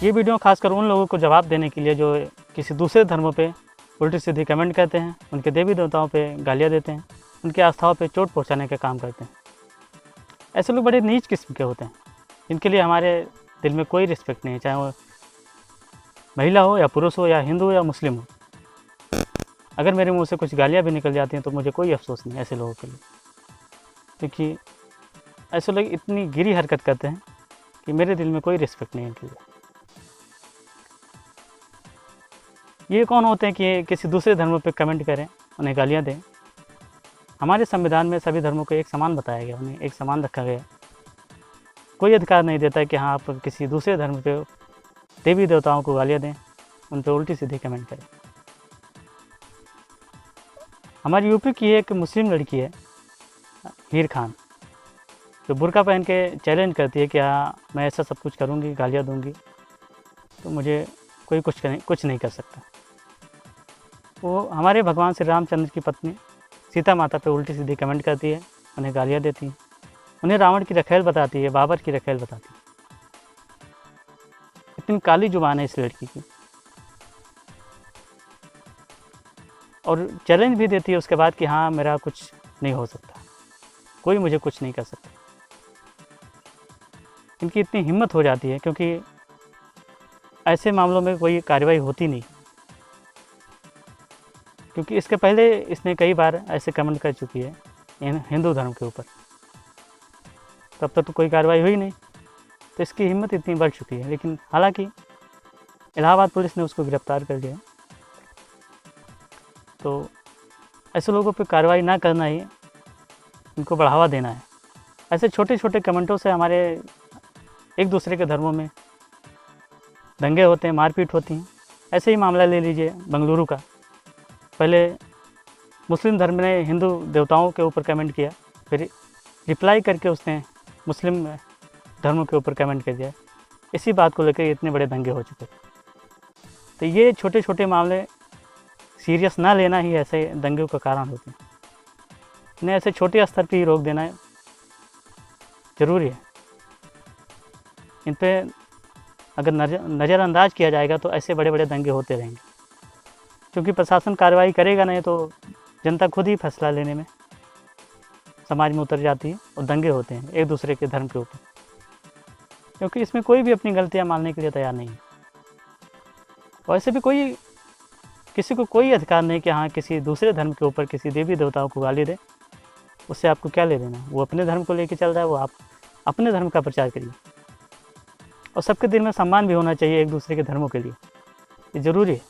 ये वीडियो खासकर उन लोगों को जवाब देने के लिए जो किसी दूसरे धर्मों पे उल्टी सीधी कमेंट करते हैं, उनके देवी देवताओं पे गालियाँ देते हैं, उनकी आस्थाओं पे चोट पहुंचाने का काम करते हैं। ऐसे लोग बड़े नीच किस्म के होते हैं, जिनके लिए हमारे दिल में कोई रिस्पेक्ट नहीं है, चाहे वो महिला हो या पुरुष हो या हिंदू या मुस्लिम हो। अगर मेरे मुंह से कुछ गालियाँ भी निकल जाती हैं तो मुझे कोई अफसोस नहीं ऐसे लोगों के लिए, क्योंकि ऐसे लोग इतनी गिरी हरकत करते हैं कि मेरे दिल में कोई रिस्पेक्ट नहीं है इनके लिए। ये कौन होते हैं कि किसी दूसरे धर्मों पे कमेंट करें, उन्हें गालियाँ दें। हमारे संविधान में सभी धर्मों को एक समान बताया गया, उन्हें एक समान रखा गया। कोई अधिकार नहीं देता है कि हाँ आप किसी दूसरे धर्म पे देवी देवताओं को गालियाँ दें, उन पर उल्टी सीधी कमेंट करें। हमारी यूपी की एक मुस्लिम लड़की है हीर खान, जो बुर्का पहन के चैलेंज करती है कि हाँ मैं ऐसा सब कुछ करूँगी, गालियाँ दूँगी तो मुझे कोई कुछ नहीं कर सकता। वो हमारे भगवान श्री रामचंद्र की पत्नी सीता माता पे उल्टी सीधी कमेंट करती है, उन्हें गालियाँ देती है, उन्हें रावण की रखेल बताती है, बाबर की रखेल बताती है। इतनी काली जुबान है इस लड़की की, और चैलेंज भी देती है उसके बाद कि हाँ मेरा कुछ नहीं हो सकता, कोई मुझे कुछ नहीं कर सकता। इनकी इतनी हिम्मत हो जाती है क्योंकि ऐसे मामलों में कोई कार्रवाई होती नहीं, क्योंकि इसके पहले इसने कई बार ऐसे कमेंट कर चुकी है हिंदू धर्म के ऊपर, तब तक तो कोई कार्रवाई हुई नहीं, तो इसकी हिम्मत इतनी बढ़ चुकी है। लेकिन हालांकि इलाहाबाद पुलिस ने उसको गिरफ्तार कर लिया। तो ऐसे लोगों पे कार्रवाई ना करना ही इनको बढ़ावा देना है। ऐसे छोटे छोटे कमेंटों से हमारे एक दूसरे के धर्मों में दंगे होते हैं, मारपीट होती हैं। ऐसे ही मामला ले लीजिए बेंगलुरु का। पहले मुस्लिम धर्म ने हिंदू देवताओं के ऊपर कमेंट किया, फिर रिप्लाई करके उसने मुस्लिम धर्मों के ऊपर कमेंट कर दिया। इसी बात को लेकर इतने बड़े दंगे हो चुके। तो ये छोटे छोटे मामले सीरियस ना लेना ही ऐसे दंगों का कारण होते हैं। इन्हें ऐसे छोटे स्तर पर ही रोक देना ज़रूरी है। इन पर अगर नज़रअंदाज किया जाएगा तो ऐसे बड़े बड़े दंगे होते रहेंगे, क्योंकि प्रशासन कार्रवाई करेगा नहीं तो जनता खुद ही फैसला लेने में समाज में उतर जाती है और दंगे होते हैं एक दूसरे के धर्म के ऊपर, क्योंकि इसमें कोई भी अपनी गलतियां मानने के लिए तैयार नहीं है। वैसे भी किसी को कोई अधिकार नहीं कि हाँ किसी दूसरे धर्म के ऊपर किसी देवी देवताओं को गाली दे। उससे आपको क्या ले लेना? वो अपने धर्म को लेकर चल रहा है, वो आप अपने धर्म का प्रचार करिए। और सबके दिल में सम्मान भी होना चाहिए एक दूसरे के धर्मों के लिए, ये ज़रूरी है,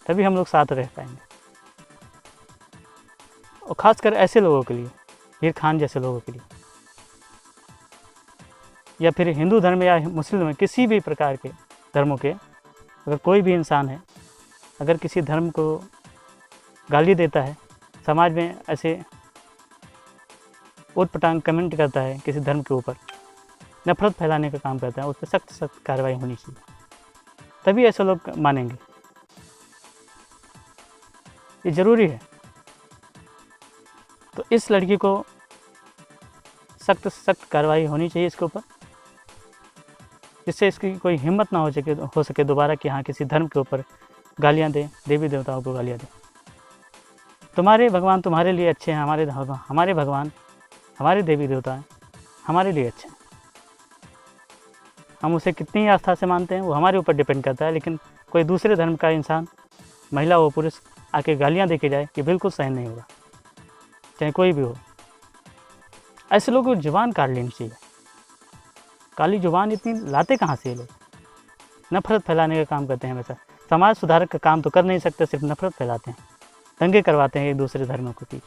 तभी हम लोग साथ रह पाएंगे। और ख़ासकर ऐसे लोगों के लिए, हीर खान जैसे लोगों के लिए, या फिर हिंदू धर्म या मुस्लिम धर्म, किसी भी प्रकार के धर्मों के अगर कोई भी इंसान है, अगर किसी धर्म को गाली देता है, समाज में ऐसे ऊटपटांग कमेंट करता है, किसी धर्म के ऊपर नफरत फैलाने का काम करता है, उस पर सख्त सख्त कार्रवाई होनी चाहिए, तभी ऐसे लोग मानेंगे। ये ज़रूरी है। तो इस लड़की को सख्त कार्रवाई होनी चाहिए इसके ऊपर, जिससे इसकी कोई हिम्मत ना हो सके दोबारा कि हाँ किसी धर्म के ऊपर गालियाँ दें, देवी देवताओं को गालियाँ दें। तुम्हारे भगवान तुम्हारे लिए अच्छे हैं, हमारे भगवान, हमारे देवी देवता हैं हमारे लिए अच्छे हैं। हम उसे कितनी आस्था से मानते हैं वो हमारे ऊपर डिपेंड करता है। लेकिन कोई दूसरे धर्म का इंसान, महिला हो पुरुष, आके गालियाँ दे के जाए, ये बिल्कुल सहन नहीं होगा, चाहे कोई भी हो। ऐसे लोगों को जुबान काट लेनी चाहिए। काली जुबान इतनी लाते कहाँ से ये लोग? नफरत फैलाने का काम करते हैं हमेशा। समाज सुधारक का काम तो कर नहीं सकते, सिर्फ नफरत फैलाते हैं, दंगे करवाते हैं एक दूसरे धर्मों के बीच।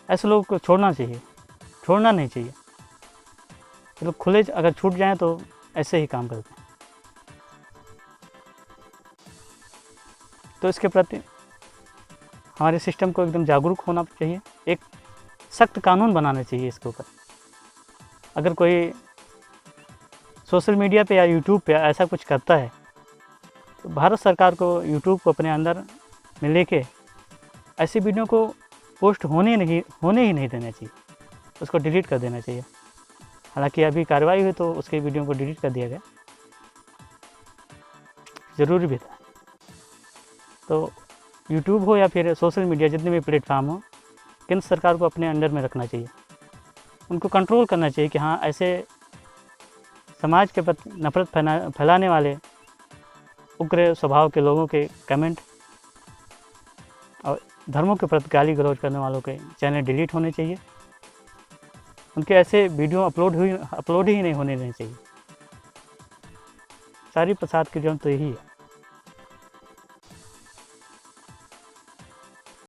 ऐसे लोगों को छोड़ना नहीं चाहिए। ये लोग खुले अगर छूट जाएं तो ऐसे ही काम करते हैं। तो इसके प्रति हमारे सिस्टम को एकदम जागरूक होना चाहिए, एक सख्त कानून बनाना चाहिए इसके ऊपर। अगर कोई सोशल मीडिया पे या यूट्यूब पे ऐसा कुछ करता है तो भारत सरकार को यूट्यूब को अपने अंदर में लेके ऐसी वीडियो को पोस्ट होने ही नहीं देना चाहिए, उसको डिलीट कर देना चाहिए। हालांकि अभी कार्रवाई हुई तो उसके वीडियो को डिलीट कर दिया गया, ज़रूरी भी था। तो यूट्यूब हो या फिर सोशल मीडिया, जितने भी प्लेटफार्म हो, केंद्र सरकार को अपने अंडर में रखना चाहिए, उनको कंट्रोल करना चाहिए कि हाँ, ऐसे समाज के प्रति नफरत फैलाने वाले उग्र स्वभाव के लोगों के कमेंट और धर्मों के प्रति गाली गलौज करने वालों के चैनल डिलीट होने चाहिए। उनके ऐसे वीडियो अपलोड ही नहीं होने देने चाहिए। सारी प्रसाद की जड़ तो यही है।